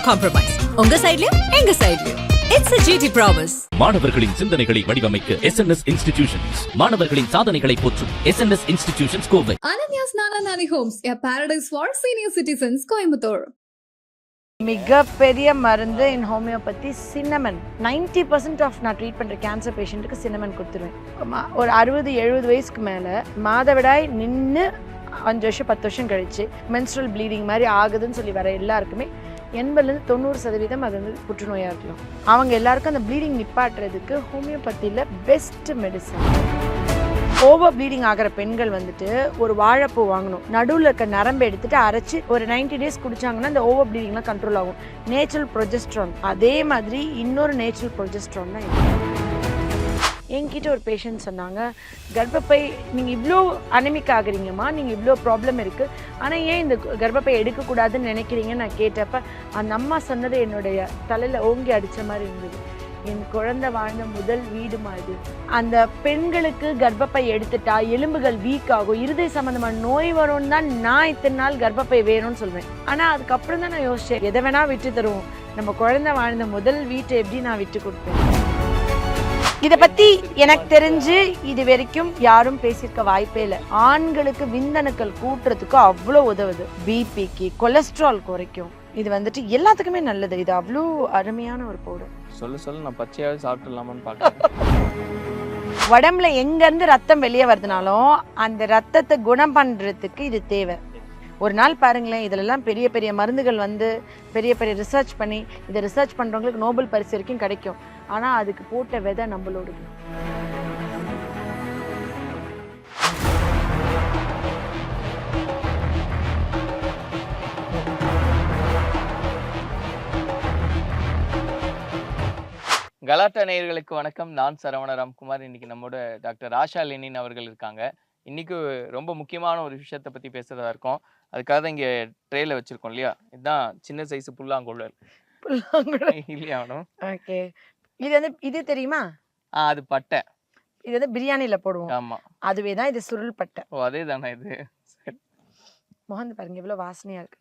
compromise. உங்க சைடுலயும் எங்க சைடுலயும். It's a GT promise. மாணவர்களின் சிந்தனைகளை வடிவமைக்க SNS Institutions. மாணவர்களின் சாதனைகளை போற்றும் SNS Institutions Kovai. Ananya's Nana Nani Homes, a paradise for senior citizens, Coimbatore. மிகப்பெரிய மருந்து இன் ஹோமியோபதி சின்னமன். 90% ஆஃப் நான் ட்ரீட் பண்ணுற கேன்சர் பேஷண்ட்டுக்கு சின்னமன் கொடுத்துருவேன். ஒரு 60-70 வயசுக்கு மேலே மாதவிடாய் நின்று 5 வருஷம் 10 வருஷம் கழிச்சு மென்ஸ்ட்ரல் ப்ளீடிங் மாதிரி ஆகுதுன்னு சொல்லி வர எல்லாருக்குமே 80-90% அது வந்து புற்றுநோயாக இருக்கலாம். அவங்க எல்லாருக்கும் அந்த ப்ளீடிங் நிப்பாட்டுறதுக்கு ஹோமியோபதியில் பெஸ்ட் மெடிசன். ஓவர் ப்ளீடிங் ஆகிற பெண்கள் வந்துட்டு ஒரு வாழைப்பூ வாங்கணும், நடுவில் இருக்க நரம்பை எடுத்துட்டு அரைச்சி ஒரு 90 days குடிச்சாங்கன்னா அந்த ஓவர் ப்ளீடிங்லாம் கண்ட்ரோல் ஆகும். நேச்சுரல் ப்ரொஜெஸ்ட்ரான், அதே மாதிரி இன்னொரு நேச்சுரல் ப்ரொஜெஸ்ட்ரான் தான் இது. என்கிட்ட ஒரு பேஷண்ட் சொன்னாங்க, கர்ப்பப்பை நீங்கள் இவ்வளோ அனிமிக் ஆகுறீங்கம்மா, நீங்கள் இவ்வளோ ப்ராப்ளம் இருக்குது, ஆனால் ஏன் இந்த கர்ப்பப்பை எடுக்கக்கூடாதுன்னு நினைக்கிறீங்கன்னு நான் கேட்டப்ப அந்த அம்மா சொன்னது என்னுடைய தலையில் ஓங்கி அடித்த மாதிரி இருந்தது. என் குழந்தை வாழ்ந்த முதல் வீடு மாதிரி. அந்த பெண்களுக்கு கர்ப்பப்பை எடுத்துட்டா எலும்புகள் வீக் ஆகும், இருதய சம்பந்தமான நோய் வரும்னு தான் நான் இத்தனை நாள் கர்ப்பப்பை வேணும்னு சொல்வேன். ஆனால் அதுக்கப்புறம் தான் நான் யோசிச்சேன், எதை வேணா விட்டு தருவோம், நம்ம குழந்தை வாழ்ந்த முதல் வீட்டை எப்படி நான் விட்டு கொடுப்பேன். இதை பத்தி எனக்கு தெரிஞ்சு இது வரைக்கும் யாரும் பேசியிருக்க வாய்ப்பே இல்லை. ஆண்களுக்கு விந்தணுக்கள் கூட்டுறதுக்கு அவ்வளோ உதவுது, பிபிக்கு, கொலஸ்ட்ரால் குறைக்கும். இது வந்துட்டு எல்லாத்துக்குமே நல்லது. இது அவ்வளோ அருமையான ஒரு பவுடர். சொல்ல நான் பச்சையாவே சாப்பிட்டுலாமான்னு பார்க்குறேன். உடம்புல எங்கேருந்து ரத்தம் வெளியே வருதுனாலும் அந்த ரத்தத்தை குணம் பண்ணுறதுக்கு இது தேவை. ஒரு நாள் பாருங்களேன், இதிலெல்லாம் பெரிய பெரிய மருந்துகள் வந்து பெரிய பெரிய ரிசர்ச் பண்ணி இதை ரிசர்ச் பண்ணுறவங்களுக்கு நோபல் பரிசு வரைக்கும் கிடைக்கும். ஆனால் அதுக்கு போட்ட விதை நம்மளோடது. கலாட்டா நேயர்களுக்கு வணக்கம். நான் சரவண ராம்குமார். இன்னைக்கு நம்மோட டாக்டர் ஆஷா லெனின் அவர்கள் இருக்காங்க. இன்னைக்கு ரொம்ப முக்கியமான ஒரு விஷயத்தை பற்றி பேசுறதா இருக்கோம். அதுக்காக தான் இங்கே ட்ரேல வச்சிருக்கோம் இல்லையா, இதுதான் சின்ன சைஸ் புல்லாங்குழல் இல்லையா? ஓகே, இது வந்து இது தெரியுமா? அது பட்டை. இது வந்து பிரியாணியில் போடுவோம். ஆமாம், அதுவே தான் இது சுருள் பட்டை. ஓ அதே தானே இது? மோகன் பாருங்க எவ்வளோ வாசனையாக இருக்கு,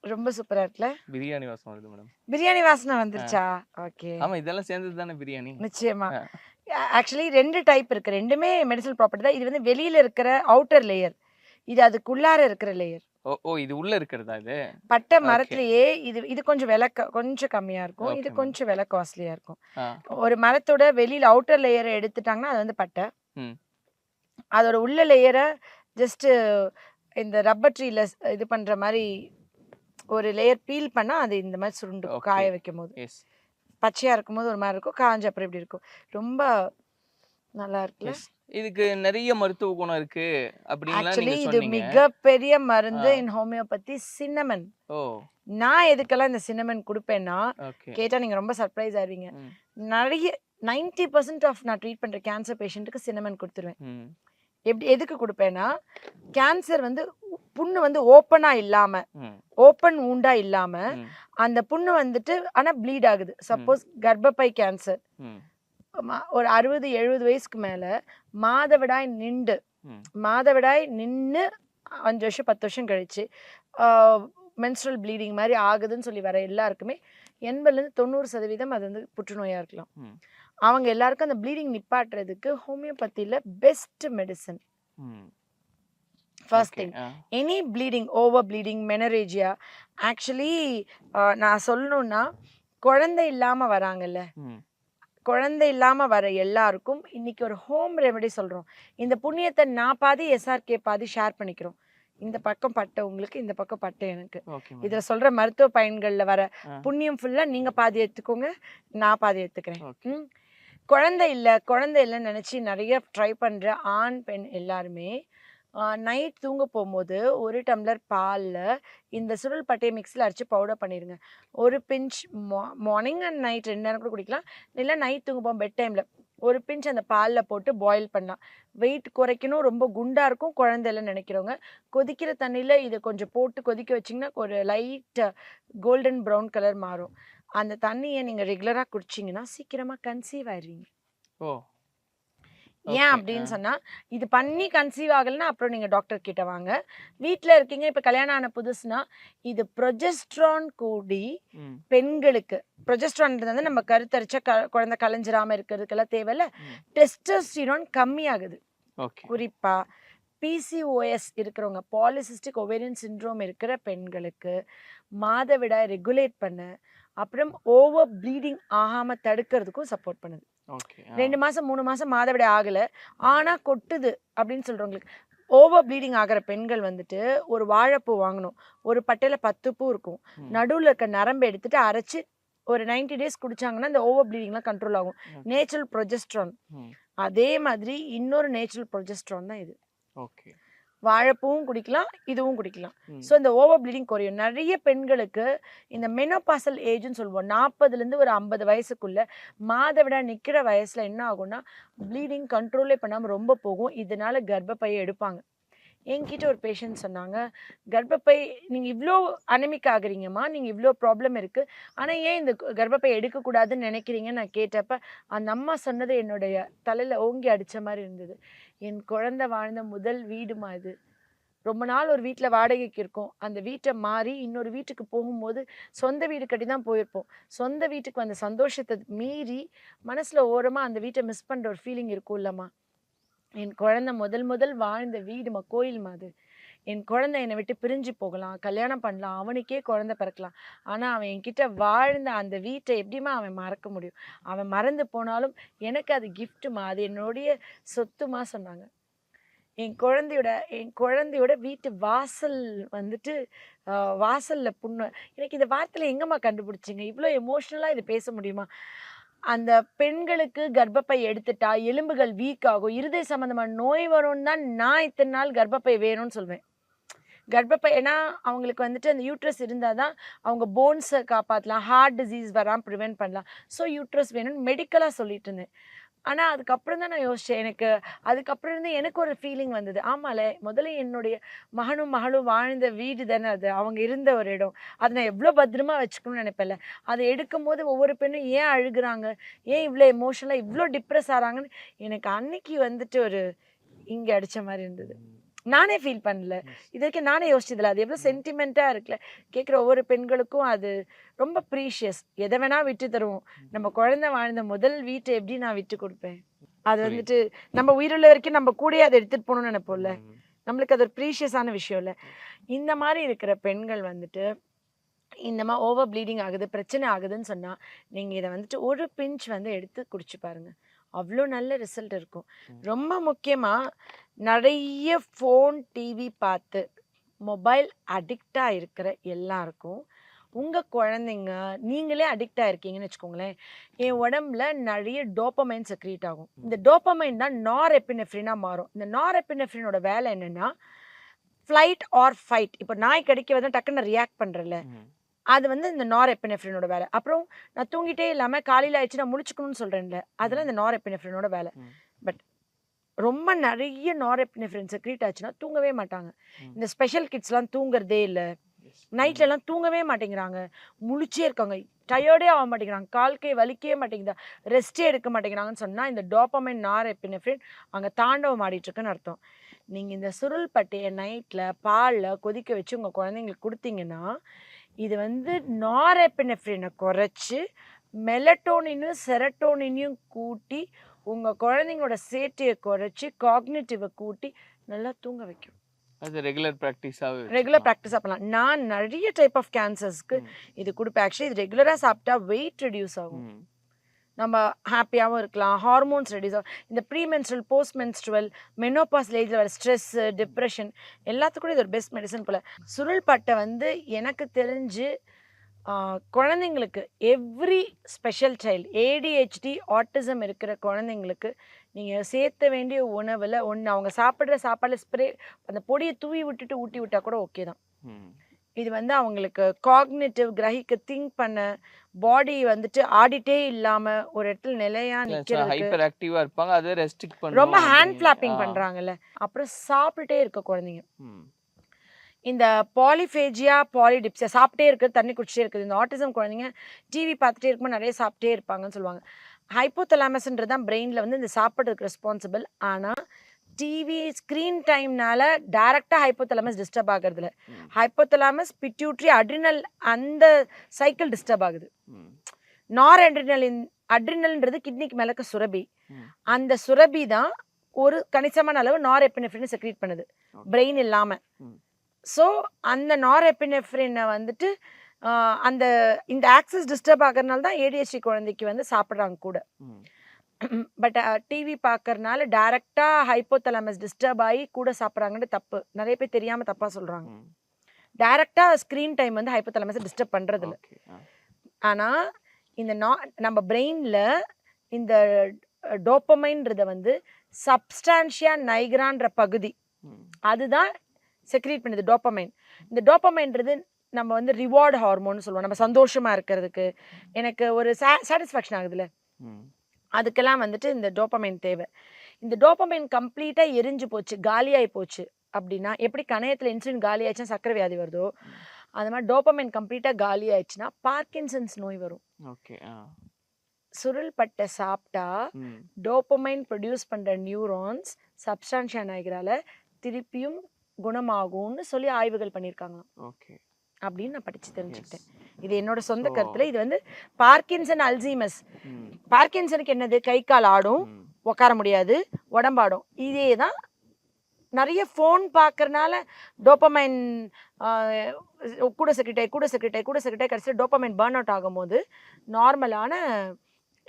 ரொம்ப சூப்பரா இருக்குல்ல? பிரியாணி வாசனை வருது மேடம். பிரியாணி வாசனை வந்துருச்சா? ஓகே, ஆமா, இதெல்லாம் சேர்ந்தது தானே பிரியாணி. நிச்சயமா. ஆக்சுவலி 2 டைப் இருக்கு, ரெண்டுமே மெடிசனல் ப்ராப்பர்ட்டி தான். இது வந்து வெளியில இருக்கிற அவுட்டர் லேயர், இது அதுக்குள்ளார இருக்கிற லேயர். ஓ இது உள்ள இருக்கிறதா? இது பட்டை மரத்திலேயே இது கொஞ்சம் விலை கொஞ்சம் கம்மியா இருக்கும், இது கொஞ்சம் விலை காஸ்ட்லியா இருக்கும். ஒரு மரத்தோட வெளியில அவுட்டர் லேயரை எடுத்துட்டாங்கன்னா அது வந்து பட்டை. அதோட உள்ள லேயரை ஜஸ்ட் இந்த ரப்பர் ட்ரீல இது பண்ற மாதிரி ஒரு லேயர் பீல் பண்ணா அது இந்த மாதிரி சுருண்டு காய வைக்கும் போது. பச்சையா இருக்கும் போது ஒரு மாதிரி இருக்கும், காஞ்ச அப்புறம் இப்படி இருக்கும். ரொம்ப நல்லா இருக்குல்ல? இதுக்கு நிறைய மருத்துவ குணம் இருக்கு அப்படிங்களா நீங்க இது சொன்னீங்க? மிகப்பெரிய மருந்து இன் ஹோமியோபதி சின்னமன். ஓ, நான் எதுக்கெல்லாம் இந்த சின்னமன் கொடுப்பேன்னா, கேட்டா நீங்க ரொம்ப சர்ப்ரைஸ் ஆவீங்க. நிறைய 90% ஆஃப் நான் ட்ரீட் பண்ற கேன்சர் பேஷண்ட்டுக்கு சின்னமன் கொடுத்துருவேன். எதுக்கு கொடுப்பேன்னா, கேன்சர் வந்து புண்ணு வந்து ஓப்பனா இல்லாம, ஓப்பன் ஊண்டா இல்லாம அந்த புண்ணு வந்துட்டு ஆனா ப்ளீட் ஆகுது. சப்போஸ் கர்ப்பப்பை கேன்சர் ஒரு 60-70 வயசுக்கு மேல மாதவிடாய் நின்று 5 வருஷம் 10 வருஷம் கழிச்சு மென்ஸ்ட்ரல் ப்ளீடிங் மாதிரி ஆகுதுன்னு சொல்லி வர எல்லாருக்குமே 80-90% அது வந்து புற்றுநோயா இருக்கலாம். அவங்க எல்லாருக்கும் அந்த ப்ளீடிங் நிப்பாட்டுறதுக்கு ஹோமியோபதியில் best medicine. First thing, any bleeding, over bleeding, menorrhagia. Actually நான் சொல்லணும்னா, குழந்தை இல்லாமல் வராங்கல்ல, குழந்தை இல்லாமல் வர எல்லாருக்கும் இன்னைக்கு ஒரு ஹோம் ரெமெடி சொல்கிறோம். இந்த புண்ணியத்தை நான் பாதி SRK பாதி ஷேர் பண்ணிக்கிறோம். இந்த பக்கம் பட்டை உங்களுக்கு, இந்த பக்கம் பட்டை எனக்கு. இதில் சொல்கிற மருத்துவ பயன்களில் வர புண்ணியம் ஃபுல்லாக நீங்கள் பாதி எடுத்துக்கோங்க, நான் பாதி எடுத்துக்கிறேன். குழந்தை இல்லைன்னு நினச்சி நிறைய ட்ரை பண்ணுற ஆண் பெண் எல்லாருமே நைட் தூங்க போகும்போது 1 டம்ளர் பாலில் இந்த சுருள் பட்டையை மிக்ஸில் அரைச்சி பவுடர் பண்ணிடுங்க. ஒரு பிஞ்ச் மார்னிங் அண்ட் நைட் 2 நேரம் கூட குடிக்கலாம். இல்லை நைட் தூங்க போகும் பெட் டைமில் ஒரு பிஞ்ச் அந்த பாலில் போட்டு பாயில் பண்ணலாம். வெயிட் குறைக்கணும், ரொம்ப குண்டாக இருக்கும் குழந்தைலாம் நினைக்கிறவங்க, கொதிக்கிற தண்ணியில் இதை கொஞ்சம் போட்டு கொதிக்க வச்சிங்கன்னா ஒரு லைட் கோல்டன் ப்ரௌன் கலர் மாறும். அந்த தண்ணியை நீங்கள் ரெகுலராக குடிச்சிங்கன்னா சீக்கிரமாக கன்சீவ் ஆயிடுவீங்க. ஏன் அப்படின்னு சொன்னால் இது பண்ணி கன்சீவ் ஆகலைன்னா அப்புறம் நீங்கள் டாக்டர் கிட்ட வாங்க. வீட்டில் இருக்கீங்க, இப்போ கல்யாணம் ஆன புதுசுனா இது ப்ரொஜெஸ்ட்ரான் கூடி பெண்களுக்கு ப்ரொஜெஸ்ட்ரான்றது வந்து நம்ம கருத்தரிச்ச குழந்தை கலைஞ்சிராமல் இருக்கிறதுக்கெல்லாம் தேவையில்ல. டெஸ்டோஸ்டிரான் கம்மியாகுது. குறிப்பாக பிசிஓஎஸ் இருக்கிறவங்க, பாலிசிஸ்டிக் ஒவேரியன் சிண்ட்ரோம் இருக்கிற பெண்களுக்கு மாதவிடாய் ரெகுலேட் பண்ண, அப்புறம் ஓவர் ப்ளீடிங் ஆகாமல் தடுக்கிறதுக்கும் சப்போர்ட் பண்ணுது. 2 மாதம் 3 மாதம் மாதவிடாய் ஆகலை ஆனால் கொட்டுது அப்படின்னு சொல்கிறவங்களுக்கு, ஓவர் ப்ளீடிங் ஆகிற பெண்கள் வந்துட்டு ஒரு வாழைப்பூ வாங்கணும். ஒரு பட்டையில் 10 பூ இருக்கும். நடுவில் இருக்க நரம்பு எடுத்துட்டு அரைச்சி ஒரு 90 days குடிச்சாங்கன்னா இந்த ஓவர் ப்ளீடிங்லாம் கண்ட்ரோல் ஆகும். Natural progesterone. அதே மாதிரி இன்னொரு நேச்சுரல் ப்ரொஜெஸ்ட்ரான் தான் இது. வாழைப்பூவும் குடிக்கலாம், இதுவும் குடிக்கலாம். ஸோ இந்த ஓவர் ப்ளீடிங் குறையும். நிறைய பெண்களுக்கு இந்த மெனோபாசல் ஏஜ்னு சொல்லுவோம், 40லேருந்து ஒரு 50 வயசுக்குள்ள மாதவிடா நிற்கிற வயசில் என்ன ஆகும்னா ப்ளீடிங் கண்ட்ரோலே பண்ணாமல் ரொம்ப போகும். இதனால கர்ப்பப்பையை எடுப்பாங்க. என்கிட்ட ஒரு பேஷண்ட் சொன்னாங்க, கர்ப்பப்பை நீங்கள் இவ்வளோ அனமிக் ஆகுறீங்கம்மா, நீங்கள் இவ்வளோ ப்ராப்ளம் இருக்குது, ஆனால் ஏன் இந்த கர்ப்பப்பை எடுக்கக்கூடாதுன்னு நினைக்கிறீங்கன்னு நான் கேட்டப்ப அந்த அம்மா சொன்னது என்னுடைய தலையில் ஓங்கி அடித்த மாதிரி இருந்தது. என் குழந்தை வாழ்ந்த முதல் வீடுமா இது. ரொம்ப நாள் ஒரு வீட்டில் வாடகைக்கு இருக்கோம், அந்த வீட்டை மாறி இன்னொரு வீட்டுக்கு போகும்போது சொந்த வீடு கட்டி தான் போயிருப்போம். சொந்த வீட்டுக்கு வந்த சந்தோஷத்தை மீறி மனசில் ஓரமாக அந்த வீட்டை மிஸ் பண்ணுற ஒரு ஃபீலிங் இருக்கும் இல்லைம்மா. என் குழந்தை முதல் வாழ்ந்த வீடுமா, கோயில்மா அது. என் குழந்தை என்னை விட்டு பிரிஞ்சு போகலாம், கல்யாணம் பண்ணலாம், அவனுக்கே குழந்தை பிறக்கலாம், ஆனால் அவன் என்கிட்ட வாழ்ந்த அந்த வீட்டை எப்படிமா அவன் மறக்க முடியும்? அவன் மறந்து போனாலும் எனக்கு அது கிஃப்ட்டுமா, அது என்னுடைய சொத்துமா சொன்னாங்க. என் குழந்தையோட வீட்டு வாசல் வந்துட்டு வாசலில் புண்ணு. எனக்கு இந்த வார்த்தையில் எங்கம்மா கண்டுபிடிச்சிங்க? இவ்வளோ எமோஷ்னலாக இது பேச முடியுமா? அந்த பெண்களுக்கு கர்ப்பப்பை எடுத்துட்டா எலும்புகள் வீக் ஆகும், இருதய சம்மந்தமான நோய் வரும்னு தான் நான் இத்தனை நாள் கர்ப்பப்பை வேணும்னு சொல்வேன். கர்ப்பப்பை ஏன்னா அவங்களுக்கு வந்துட்டு அந்த யூட்ரஸ் இருந்தால் தான் அவங்க போன்ஸை காப்பாற்றலாம், ஹார்ட் டிசீஸ் வராமல் ப்ரிவெண்ட் பண்ணலாம். ஸோ யூட்ரஸ் வேணும்னு மெடிக்கலாக சொல்லிட்டு இருந்தேன். ஆனால் அதுக்கப்புறம் தான் நான் யோசித்தேன், அதுக்கப்புறம் இருந்து எனக்கு ஒரு ஃபீலிங் வந்தது, ஆமாம்ல முதல்ல என்னுடைய மகனும் வாழ்ந்த வீடு தானே அது, அவங்க இருந்த ஒரு இடம், அதை நான் எவ்வளோ பத்திரமா வச்சுக்கணும்னு நினைப்பேன்ல. அதை எடுக்கும்போது ஒவ்வொரு பெண்ணும் ஏன் அழுகுறாங்க, ஏன் இவ்வளோ எமோஷனலாக இவ்வளோ டிப்ரெஸ் ஆகிறாங்கன்னு எனக்கு அன்னைக்கு வந்துட்டு ஒரு இங்கே அடித்த மாதிரி இருந்தது. நானே ஃபீல் பண்ணல, இது வரைக்கும் நானே யோசிச்சதில்ல. அது எவ்வளோ சென்டிமெண்ட்டாக இருக்குல்ல. கேட்குற ஒவ்வொரு பெண்களுக்கும் அது ரொம்ப ப்ரீஷியஸ். எதை வேணால் விட்டு தருவோம், நம்ம குழந்தை வாழ்ந்த முதல் வீட்டை எப்படி நான் விட்டு கொடுப்பேன்? அது வந்துட்டு நம்ம உயிருள்ள வரைக்கும் நம்ம கூடயே அதை எடுத்துகிட்டு போகணும்னு நினைப்போம்ல, நம்மளுக்கு அது ஒரு ப்ரீஷியஸான விஷயம் இல்லை. இந்த மாதிரி இருக்கிற பெண்கள் வந்துட்டு இந்த மாதிரி ஓவர் ப்ளீடிங் ஆகுது, பிரச்சனை ஆகுதுன்னு சொன்னால் நீங்கள் இதை வந்துட்டு ஒரு பிஞ்ச் வந்து எடுத்து குடிச்சு பாருங்கள், அவ்வளோ நல்ல ரிசல்ட் இருக்கும். ரொம்ப முக்கியமாக நிறைய ஃபோன் டிவி பார்த்து மொபைல் அடிக்டாக இருக்கிற எல்லாருக்கும் உங்கள் குழந்தைங்க நீங்களே அடிக்டாக இருக்கீங்கன்னு வச்சுக்கோங்களேன், என் உடம்புல நிறைய டோப்பமைன் செக்ரீட் ஆகும். இந்த டோப்பமைன் தான் நார் எப்பினெஃப்ரினாக மாறும். இந்த நார் எப்பினெஃப்ரினோட வேலை என்னென்னா ஃப்ளைட் ஆர் ஃபைட். இப்போ நாய் கடிக்க வந்து டக்குன்னு ரியாக்ட் பண்ணுறல, அது வந்து இந்த நார் எப்பினெஃப்ரினோட வேலை. அப்புறம் நான் தூங்கிட்டே இல்லாமல் காலையில் ஆயிடுச்சு நான் முழிச்சுக்கணும்னு சொல்கிறேன்ல, அதெல்லாம் இந்த நார் எப்பினெஃப்ரினோட வேலை. பட் ரொம்ப நிறைய நார் எப்பினெஃப்ரின் செக்ரீட் ஆச்சுன்னா தூங்கவே மாட்டாங்க. இந்த ஸ்பெஷல் கிட்ஸ்லாம் தூங்குறதே இல்லை, நைட்லலாம் தூங்கவே மாட்டேங்கிறாங்க, முழிச்சே இருக்காங்க, டயர்டே ஆக மாட்டேங்கிறாங்க, கால்கை வலிக்கவே மாட்டேங்குதா, ரெஸ்ட்டே எடுக்க மாட்டேங்கிறாங்கன்னு சொன்னால் இந்த டோப்பமைன் நார் எப்பினெஃப்ரின் அங்கே தாண்டவம் ஆடிட்டுருக்குன்னு அர்த்தம். நீங்கள் இந்த சுருள் பட்டையை நைட்டில் பாலில் கொதிக்க வச்சு உங்கள் குழந்தைங்களுக்கு கொடுத்தீங்கன்னா இது வந்து நார் எப்பினெஃப்ரினை குறைச்சி மெலட்டோனினும் செரட்டோனினையும் கூட்டி உங்கள் குழந்தைங்களோட சேட்டையை குறைச்சி காக்னிட்டிவை கூட்டி நல்லா தூங்க வைக்கும். அது ரெகுலர் ப்ராக்டிஸாக பண்ணலாம். நான் நிறைய டைப் ஆஃப் கேன்சர்ஸ்க்கு இது கொடுப்பேன். ஆக்சுவலி இது ரெகுலராக சாப்பிட்டா வெயிட் ரெடியூஸ் ஆகும், நம்ம ஹாப்பியாகவும் இருக்கலாம், ஹார்மோன்ஸ் ரெடியூஸ் ஆகும். இந்த ப்ரீமென்ஸ்ட்ரல் போஸ்ட் மென்ஸ்ட்ரல் மெனோபாஸ் ஏஜில் வர ஸ்ட்ரெஸ்ஸு டிப்ரெஷன் எல்லாத்துக்கும் இது ஒரு பெஸ்ட் மெடிசன் போல். சுருள் பட்டை வந்து எனக்கு தெரிஞ்சு குழந்தைங்களுக்கு every special child ADHD autism இருக்கிற குழந்தைங்களுக்கு நீங்கள் சேர்த்த வேண்டிய உணவில் ஒன்று அவங்க சாப்பிட்ற சாப்பாடில் ஸ்ப்ரே அந்த பொடியை தூவி விட்டுட்டு ஊட்டி விட்டால் கூட ஓகே தான். இது வந்து அவங்களுக்கு காக்னிட்டிவ் கிரகிக்க திங்க் பண்ண பாடி வந்துட்டு ஆடிட்டே இல்லாம ஒரு இடத்துல நிலையா நிக்கிறதுக்கு ரொம்ப ஹேண்ட் ஃபிளாப்பிங் பண்றாங்கல்ல, அப்புறம் சாப்பிட்டுட்டே இருக்க குழந்தைங்க இந்த பாலிஃபேஜியா பாலிடிப்ஸியா சாப்பிட்டே இருக்குது, தண்ணி குடிச்சிட்டே இருக்குது. இந்த ஆட்டிசம் குழந்தைங்க டிவி பார்த்துட்டே இருக்கும்போது நிறைய சாப்பிட்டே இருப்பாங்கன்னு சொல்லுவாங்க. ஹைப்போதலாமஸ்ன்றது தான் பிரெயினில் வந்து இந்த சாப்பிட்றதுக்கு ரெஸ்பான்சிபிள். ஆனால் டிவி ஸ்க்ரீன் டைம்னால டைரெக்டாக ஹைப்போதலாமஸ் டிஸ்டர்ப் ஆகுறதுல ஹைப்போதலாமஸ் பிட்யூட்ரி அட்ரினல் அந்த சைக்கிள் டிஸ்டர்ப் ஆகுது. நார் அட்ரினல்ன்றது கிட்னிக்கு மேலக்க சுரபி. அந்த சுரபி தான் ஒரு கணிசமான அளவு நார் எபினெஃப்ரினை செக்ரீட் பண்ணுது பிரெயின் இல்லாமல். ஸோ அந்த நார் எபினெஃப்ரினை வந்துட்டு அந்த இந்த ஆக்சஸ் டிஸ்டர்ப் ஆகிறதுனால தான் ஏடிஹெச்டி குழந்தைக்கு வந்து சாப்பிட்றாங்க கூட. பட் டிவி பார்க்கறனால டைரெக்டாக ஹைப்போதலாமஸ் டிஸ்டர்ப் ஆகி கூட சாப்பிட்றாங்கன்னு தப்பு. நிறைய பேர் தெரியாமல் தப்பாக சொல்கிறாங்க. டைரெக்டாக ஸ்க்ரீன் டைம் வந்து ஹைப்போதலாமஸை டிஸ்டர்ப் பண்ணுறதில்ல. ஆனால் இந்த நம்ம பிரெயினில் இந்த டோப்பமைன்றத வந்து சப்ஸ்டான்ஷியா நைக்ரான்ற பகுதி அதுதான் செக்ரீட் பண்ணுது டோப்பமைன். இந்த டோப்பமைன்றது நம்ம வந்து ரிவார்டு ஹார்மோன் சொல்லுவோம். நம்ம சந்தோஷமாக இருக்கிறதுக்கு எனக்கு ஒரு சாட்டிஸ்ஃபேக்ஷன் ஆகுதுல்ல, அதுக்கெல்லாம் வந்துட்டு இந்த டோப்பமைன் தேவை. இந்த டோப்பமைன் கம்ப்ளீட்டாக எரிஞ்சு போச்சு, காலியாகி போச்சு அப்படின்னா, எப்படி கணையத்தில் இன்சுலின் காலி ஆயிடுச்சுன்னா சர்க்கரை வியாதி வருதோ, அது மாதிரி டோப்பமைன் கம்ப்ளீட்டாக காலி ஆயிடுச்சுன்னா பார்க்கின்சன்ஸ் நோய் வரும். சுருள் பட்டை சாப்பிட்டா டோப்பமைன் ப்ரொடியூஸ் பண்ணுற நியூரான்ஸ் சப்ஸ்டான்ஷியா நைக்ரால திருப்பியும் குணமாகும்னு சொல்லி ஆய்வுகள் பண்ணியிருக்காங்களாம். அப்படின்னு நான் படித்து தெரிஞ்சுக்கிட்டேன். இது என்னோட சொந்த கருத்துல. இது வந்து பார்க்கின்சன், அல்சீமஸ். பார்க்கின்சனுக்கு என்னது, கை கால் ஆடும், உட்கார முடியாது, உடம்பாடும். இதே தான் நிறைய ஃபோன் பார்க்கறனால டோப்பமைன் கூட செக்ரெட்டை கடைசியில் டோப்பமைன் பர்ன் அவுட் ஆகும்போது நார்மலான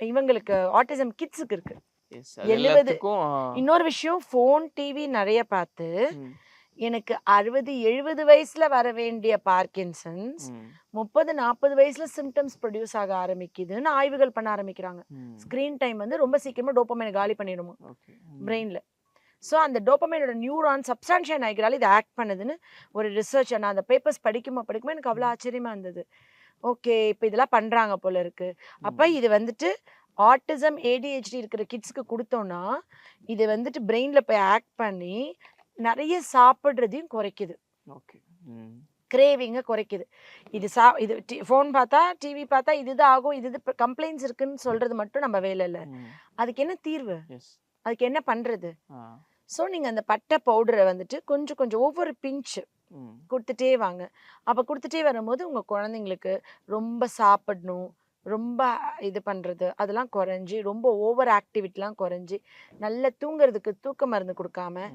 இவங்களுக்கு ஆட்டிசம் கிட்ஸுக்கு இருக்கு 70. இன்னொரு விஷயம், ஃபோன் டிவி நிறைய பார்த்து எனக்கு 60-70 வயசுல வர வேண்டிய பார்க்கின்சன்ஸ் 30-40 வயசுல சிம்டம்ஸ் ப்ரொடியூஸ் ஆக ஆரம்பிக்குதுன்னு ஆய்வுகள் பண்ண ஆரம்பிக்கிறாங்க. ஸ்க்ரீன் டைம் வந்து ரொம்ப சீக்கிரமா டோப்பமைனை காலி பண்ணிடுமா பிரெயின்ல. ஸோ அந்த டோப்பமைனோட நியூரான் சப்ஸ்டான்ஷியா நைக்ரால இது ஆக்ட் பண்ணுதுன்னு ஒரு ரிசர்ச். நான் அந்த பேப்பர்ஸ் படிக்குமா எனக்கு அவ்வளோ ஆச்சரியமா இருந்தது. ஓகே, இப்போ இதெல்லாம் பண்றாங்க போல இருக்கு. அப்போ இது வந்துட்டு ஆட்டிசம் ஏடிஹெச்டி இருக்கிற கிட்ஸ்க்கு கொடுத்தோம்னா இது வந்துட்டு பிரெயின்ல போய் ஆக்ட் பண்ணி நிறைய சாப்பிட்றதையும் குறைக்குது, கிரேவிங்கை குறைக்குது. இது இது ஃபோன் பார்த்தா டிவி பார்த்தா இதுதான் ஆகும், இது கம்ப்ளைண்ட்ஸ் இருக்குன்னு சொல்றது மட்டும் நம்ம வேலை இல்லை. அதுக்கு என்ன தீர்வு, அதுக்கு என்ன பண்றது? ஸோ நீங்கள் அந்த பட்டை பவுடரை வந்துட்டு கொஞ்சம் கொஞ்சம் ஒவ்வொரு பிஞ்சு கொடுத்துட்டே வாங்க. அப்போ கொடுத்துட்டே வரும்போது உங்கள் குழந்தைங்களுக்கு ரொம்ப சாப்பிடணும், ரொம்ப இது பண்ணுறது அதெல்லாம் குறைஞ்சி, ரொம்ப ஓவர் ஆக்டிவிட்டிலாம் குறைஞ்சி, நல்ல தூங்குறதுக்கு தூக்க மருந்து கொடுக்காம,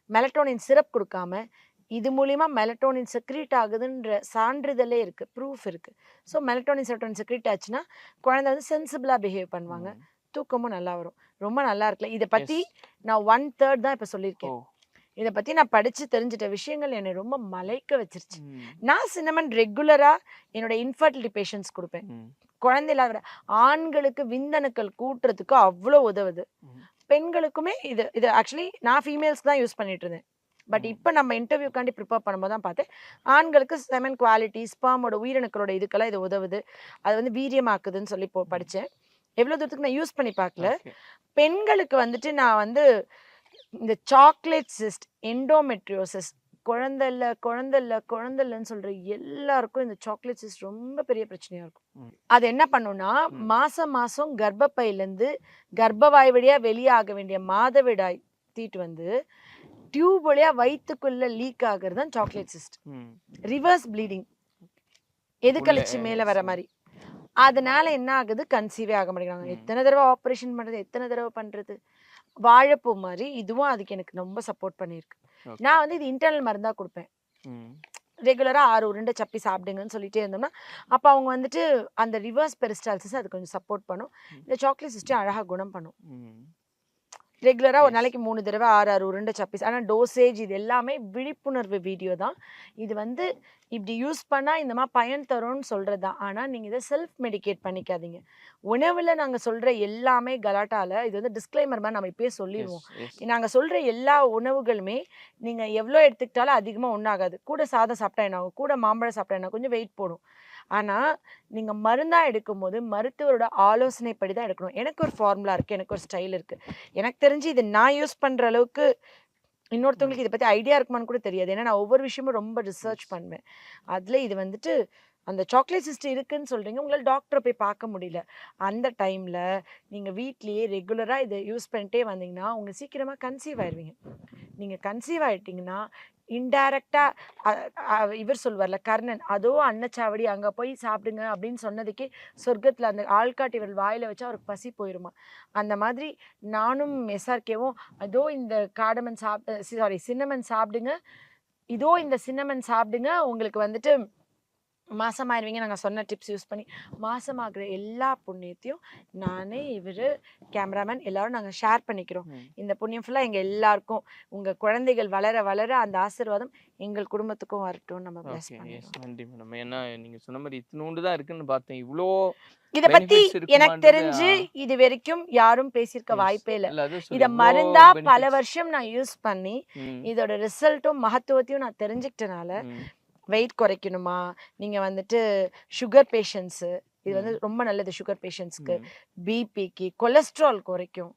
மெலட்டோனின் சிரப் கொடுக்காம, இது மூலிமா மெலட்டோனின் செக்ரீட் ஆகுதுன்ற சான்றிதழே இருக்குது, ப்ரூஃப் இருக்குது. ஸோ மெலட்டோனின் செரோட்டோனின் செக்ரீட் ஆச்சுன்னா குழந்தை வந்து சென்சிபிளாக பிஹேவ் பண்ணுவாங்க, தூக்கமும் நல்லா வரும். ரொம்ப நல்லா இருக்குல்ல. இதை பற்றி நான் 1/3 தான் இப்போ சொல்லியிருக்கேன். இதை பற்றி நான் படித்து தெரிஞ்சிட்ட விஷயங்கள் என்னை ரொம்ப மலைக்க வச்சிருச்சு. நான் சின்னமன் ரெகுலராக என்னோட இன்ஃபர்டிலிட்டி பேஷண்ட்ஸ் கொடுப்பேன். குழந்தை இல்லாத ஆண்களுக்கு விந்தணுக்கள் கூட்டுறதுக்கு அவ்வளோ உதவுது. பெண்களுக்குமே இது ஆக்சுவலி நான் ஃபீமேல்ஸ்க்கு தான் யூஸ் பண்ணிட்டு இருந்தேன். பட் இப்போ நம்ம இன்டர்வியூக்காண்டி ப்ரிப்பேர் பண்ணும்போது தான் பார்த்தேன் ஆண்களுக்கு செமன் குவாலிட்டி ஸ்பெர்மோட உயிரணுக்களோட இதுக்கெல்லாம் இது உதவுது, அது வந்து வீரியமாக்குதுன்னு சொல்லி படித்தேன். எவ்வளோ தூரத்துக்கு நான் யூஸ் பண்ணி பார்க்கல. பெண்களுக்கு வந்துட்டு நான் வந்து இந்த சாக்லேட் சிஸ்ட், எண்டோமெட்ரியோசிஸ், குழந்தைன்னு சொல்ற எல்லாருக்கும் இந்த சாக்லேட் சிஸ்ட் ரொம்ப பெரிய பிரச்சனையா இருக்கும். அது என்ன பண்ணும்னா, மாசம் கர்ப்பப்பையிலேருந்து கர்ப்பவாய் வழியா வெளியாக வேண்டிய மாதவிடாய் தீட்டு வந்து டியூப் வழியா வயிற்றுக்குள்ள லீக் ஆகுறது தான் சாக்லேட் சிஸ்ட். ரிவர்ஸ் ப்ளீடிங், எதுக்கழிச்சு மேல வர மாதிரி. அதனால என்ன ஆகுது, கன்சீவே ஆக மாட்டேங்கிறாங்க. எத்தனை தடவை ஆப்ரேஷன் பண்றது, எத்தனை தடவை பண்றது. வாழைப்பூ மாதிரி இதுவும் அதுக்கு எனக்கு ரொம்ப சப்போர்ட் பண்ணியிருக்கு. நான் வந்து இது இன்டர்னல் மருந்தா கொடுப்பேன். ரெகுலரா 6 உருண்டை சப்பி சாப்பிடுங்கன்னு சொல்லிட்டே இருந்தோம்னா அப்போ அவங்க வந்துட்டு அந்த ரிவர்ஸ் பெரிஸ்டால்சிஸ் அது கொஞ்சம் சப்போர்ட் பண்ணும். இந்த சாக்லேட் சிஸ்டம் அழகாக குணம் பண்ணும். ரெகுலராக ஒரு நாளைக்கு 3 தடவை 6 உருண்டை சப்பீஸ். ஆனால் டோசேஜ் இது எல்லாமே விழிப்புணர்வு வீடியோ தான். இது வந்து இப்படி யூஸ் பண்ணால் இந்த மாதிரி பயன் தரும்னு சொல்கிறது தான். ஆனால் நீங்கள் இதை செல்ஃப் மெடிக்கேட் பண்ணிக்காதீங்க. உணவில் நாங்கள் சொல்கிற எல்லாமே கலாட்டாவில் இது வந்து டிஸ்க்ளைமர் மாதிரி நம்ம இப்போயே சொல்லிடுவோம். நாங்கள் சொல்கிற எல்லா உணவுகளுமே நீங்கள் எவ்வளோ எடுத்துக்கிட்டாலும் அதிகமாக ஒன்றாகாது. கூட சாதம் சாப்பிட்டா என்ன ஆகும், கூட மாம்பழம் சாப்பிட்டா என்ன, கொஞ்சம் வெயிட் போடும். ஆனால் நீங்கள் மருந்தாக எடுக்கும்போது மருத்துவரோட ஆலோசனைப்படி தான் எடுக்கணும். எனக்கு ஒரு ஃபார்முலா இருக்குது, எனக்கு ஒரு ஸ்டைல் இருக்குது. எனக்கு தெரிஞ்சு இது நான் யூஸ் பண்ணுற அளவுக்கு இன்னொருத்தவங்களுக்கு இதை பற்றி ஐடியா இருக்குமான்னு கூட தெரியாது. ஏன்னா நான் ஒவ்வொரு விஷயமும் ரொம்ப ரிசர்ச் பண்ணுவேன். அதில் இது வந்துட்டு அந்த சாக்லேட் சிஸ்ட் இருக்குன்னு சொல்கிறீங்க, உங்களால் டாக்டரை போய் பார்க்க முடியல. அந்த டைமில் நீங்கள் வீட்லேயே ரெகுலராக இதை யூஸ் பண்ணிட்டே வந்தீங்கன்னா உங்கள் சீக்கிரமாக கன்சீவ் ஆயிடுவீங்க. நீங்கள் கன்சீவ் ஆகிட்டிங்கன்னா இன்டைரக்டாக இவர் சொல்வார்ல கர்ணன், அதோ அன்னச்சாவடி அங்கே போய் சாப்பிடுங்க அப்படின்னு சொன்னதுக்கே சொர்க்கத்தில் அந்த ஆள்காட்டி இவர் வாயில் வச்சா அவருக்கு பசி போயிடுமா. அந்த மாதிரி நானும் எஸ்ஆர்கேவும் அதோ இந்த காடமன் சின்னமன் சாப்பிடுங்க, இதோ இந்த சின்னமன் சாப்பிடுங்க, உங்களுக்கு வந்துட்டு மாசமாயிருவீங்க. நாங்கள் சொன்ன டிப்ஸ் யூஸ் பண்ணி மாசமாகிற எல்லா புண்ணியத்தையும் நானே இவர் கேமராமேன் எல்லாரும் நாங்கள் ஷேர் பண்ணிக்கிறோம். இந்த புண்ணியம் ஃபுல்லாக எங்கள் எல்லாருக்கும் உங்கள் குழந்தைகள் வளர வளர அந்த ஆசீர்வாதம் எங்கள் குடும்பத்துக்கும் வரட்டும். நம்ம பிளஸ் பண்ணுவோம். நன்றி மேடம். ஏன்னா நீங்க சொன்ன மாதிரி இத்தினூண்டு தான் இருக்குன்னு பார்த்தேன். இவ்வளோ இத பத்தி எனக்கு தெரிஞ்சு இது வரைக்கும் யாரும் பேசியிருக்க வாய்ப்பே இல்லை. இத மருந்தா பல வருஷம் நான் யூஸ் பண்ணி இதோட ரிசல்ட்டும் மகத்துவத்தையும் நான் தெரிஞ்சுக்கிட்டனால வெயிட் குறைக்கணுமா, நீங்கள் வந்துட்டு சுகர் பேஷண்ட்ஸு இது வந்து ரொம்ப நல்லது, சுகர் பேஷண்ட்ஸ்க்கு, பிபிக்கு, கொலஸ்ட்ரால் குறைக்கும்,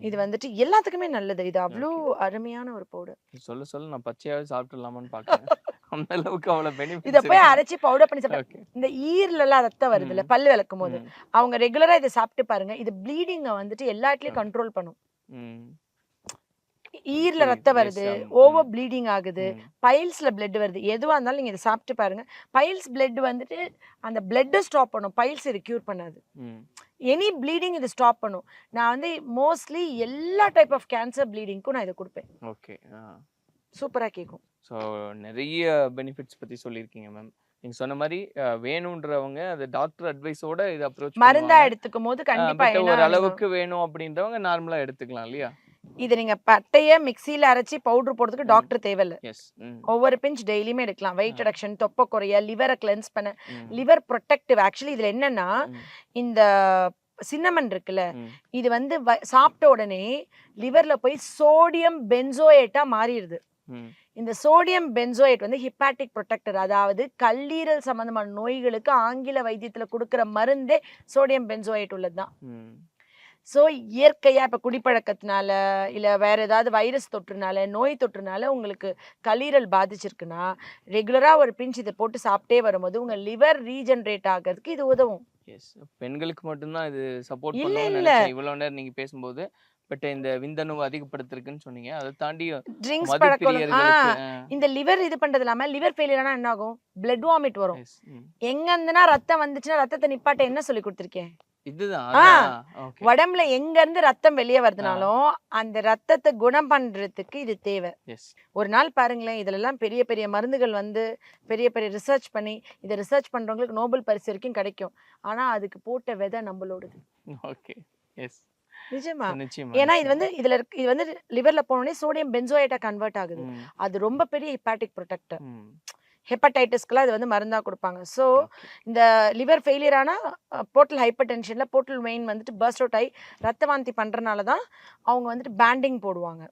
இது வந்துட்டு எல்லாத்துக்குமே நல்லது. இது அவ்வளோ அருமையான ஒரு பவுடர். சொல்ல சொல்ல நான் பச்சையாவே சாப்பிட்டுலாமான்னு பார்க்கிறேன். அந்த அளவுக்கு அவ்வளவு பெனிஃபிட். இதை போய் அரைச்சி பவுடர் பண்ணி சாப்பிட்டு இந்த ஈரலாம் ரத்தம் வருது இல்லை பல்லு விளக்கும் போது அவங்க ரெகுலரா இதை சாப்பிட்டு பாருங்க. இது ப்ளீடிங்கை வந்துட்டு எல்லா இடத்துலயும் கண்ட்ரோல் பண்ணும். ஈரில் ரத்தம் வருது, ஓவர் ப்ளீடிங் ஆகுது, பைல்ஸ்ல பிளட் வருது, எதுவாக இருந்தாலும் நீங்கள் இதை சாப்பிட்டு பாருங்க. பைல்ஸ் பிளட் வந்துட்டு அந்த பிளட்டை ஸ்டாப் பண்ணும், பைல்ஸ் இது க்யூர் பண்ணாது. எனி ப்ளீடிங் இது ஸ்டாப் பண்ணும். நான் வந்து மோஸ்ட்லி எல்லா டைப் ஆஃப் கேன்சர் ப்ளீடிங்க்கும் நான் இதை கொடுப்பேன். ஓகே, சூப்பராக கேட்கும். ஸோ நிறைய பெனிஃபிட்ஸ் பற்றி சொல்லியிருக்கீங்க மேம். நீங்கள் சொன்ன மாதிரி வேணுன்றவங்க அது டாக்டர் அட்வைஸோட இது அப்ரோச் மருந்தா எடுத்துக்கும் போது கண்டிப்பாக ஒரு அளவுக்கு வேணும் அப்படின்றவங்க நார்மலாக எடுத்துக்கலாம் இல்லையா? இது நீங்க பட்டைய மிக்சியில அரைச்சி பவுடர் போடுறதுக்கு டாக்டர் தேவையில்லை. ஒவ்வொரு பிஞ்ச் டெய்லியுமே எடுக்கலாம். வெயிட் ரிடக்ஷன், தொப்பை குறைய, லிவரை கிளென்ஸ் பண்ண, லிவர் ப்ரொடெக்டிவ். ஆக்சுவலி இதுல என்னன்னா இந்த சின்னமன் இருக்குல்ல, இது வந்து சாப்பிட்ட உடனே லிவர்ல போய் சோடியம் பென்சோயேட்டா மாறிடுது. இந்த சோடியம் பென்சோயேட் வந்து ஹிப்பாட்டிக் ப்ரொடெக்டர், அதாவது கல்லீரல் சம்பந்தமான நோய்களுக்கு ஆங்கில வைத்தியத்துல கொடுக்குற மருந்தே சோடியம் பென்சோயேட் உள்ளதுதான். ஸோ இயற்கையாக இப்போ குடிப்பழக்கத்தினால இல்லை வேறு ஏதாவது வைரஸ் தொற்றுனால நோய் தொற்றுனால உங்களுக்கு கல்லீரல் பாதிச்சிருக்குன்னா ரெகுலராக ஒரு பிஞ்ச் இதை போட்டு சாப்பிட்டே வரும்போது உங்கள் லிவர் ரீஜென்ரேட் ஆகிறதுக்கு இது உதவும். பெண்களுக்கு மட்டும்தான் இது சப்போர்ட் பண்ணுவோம் இவ்வளோ நேரம் நீங்கள் பேசும்போது. பட் இந்த விந்தணு அதிகப்படுத்திருக்குன்னு சொன்னீங்க, அதை தாண்டி ட்ரிங்க்ஸ் பழக்கம், இந்த லிவர் இது பண்றது இல்லாம லிவர் ஃபெயிலியர் ஆனா என்ன ஆகும், பிளட் வாமிட் வரும். எங்க இருந்துனா ரத்தம் வந்துச்சுன்னா ரத்தத்தை நிப்பாட்ட என்ன சொல்லி கொடுத்துருக்கேன், உடம்புல எங்க இருந்து ரத்தம் வெளியே வருதுனாலும் அந்த ரத்தத்தை குணம் பண்றதுக்கு இது தேவை. ஒரு நாள் பாருங்களேன், இதுல எல்லாம் பெரிய பெரிய மருந்துகள் வந்து பெரிய பெரிய ரிசர்ச் பண்ணி இதை ரிசர்ச் பண்றவங்களுக்கு நோபல் பரிசு வரைக்கும் கிடைக்கும். ஆனா அதுக்கு போட்ட விதை நம்மளோடது. நிஜமா, ஏன்னா இது வந்து இது வந்து லிவர்ல போனோடனே சோடியம் பென்சோயேட்டா கன்வெர்ட் ஆகுது. அது ரொம்ப பெரிய ஹிப்பாட்டிக் ப்ரொடெக்டர். ஹெப்படைட்டிஸ்க்குலாம் இது வந்து மருந்தாக கொடுப்பாங்க. ஸோ இந்த லிவர் ஃபெயிலியர் ஆனால் போர்ட்டல் ஹைப்பர் டென்ஷனில் போர்ட்டல் வெயின் வந்துட்டு பர்ஸ்ட் அவுட் ஆகி ரத்த வாந்தி பண்ணுறனால தான் அவங்க வந்துட்டு பேண்டிங் போடுவாங்க.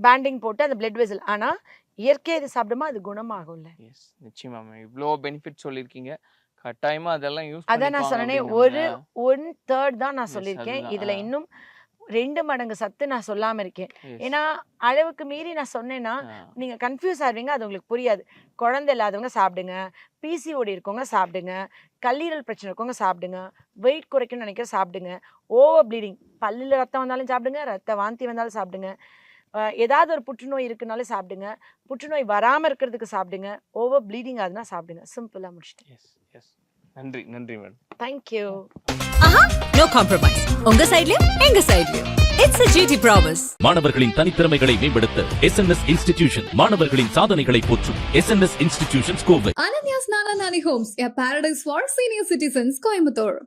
பேண்டிங் போட்டு அந்த பிளட் வெசல். ஆனால் இயற்கையாக இது சாப்பிடுமா அது குணமாகும்ல. நிச்சயமா இவ்வளோ பெனிஃபிட் சொல்லியிருக்கீங்க. கட்டாயமா அதெல்லாம் யூஸ் அதான் நான் சொன்னேன், ஒரு 1/3 தான் நான் சொல்லியிருக்கேன். இதில் இன்னும் 2 மடங்கு சத்து நான் சொல்லாம இருக்கேன். ஏன்னா அளவுக்கு மீறி நான் சொன்னேன்னா நீங்க கன்ஃபியூஸ் ஆவீங்க, அது உங்களுக்கு புரியாது. குழந்தை இல்லாதவங்க சாப்பிடுங்க, பிசிஓடி இருக்கவங்க சாப்பிடுங்க, கல்லீரல் பிரச்சனை இருக்கவங்க சாப்பிடுங்க, வெயிட் குறைக்கணும்னு நினைக்கிற சாப்பிடுங்க, ஓவர் ப்ளீடிங் பல்லில் ரத்தம் வந்தாலும் சாப்பிடுங்க, ரத்த வாந்தி வந்தாலும் சாப்பிடுங்க, ஏதாவது ஒரு புற்றுநோய் இருக்குனாலும் சாப்பிடுங்க, புற்றுநோய் வராமல் இருக்கிறதுக்கு சாப்பிடுங்க, ஓவர் ப்ளீடிங் ஆகுதுன்னா சாப்பிடுங்க. சிம்பிளாக முடிச்சிட்டேன். நன்றி நன்றி மேடம். தேங்க்யூ. No compromise. உங்க சைடுலயும் எங்க சைடுலயும். It's a GT promise. மாணவர்களின் தனித்திறமைகளை மேம்படுத்த SNS இன்ஸ்டிடியூஷன் மாணவர்களின் சாதனைகளை போற்றும் SNS institutions Kovai. Ananya's Nana Nani Homes, a paradise for senior citizens, Coimbatore.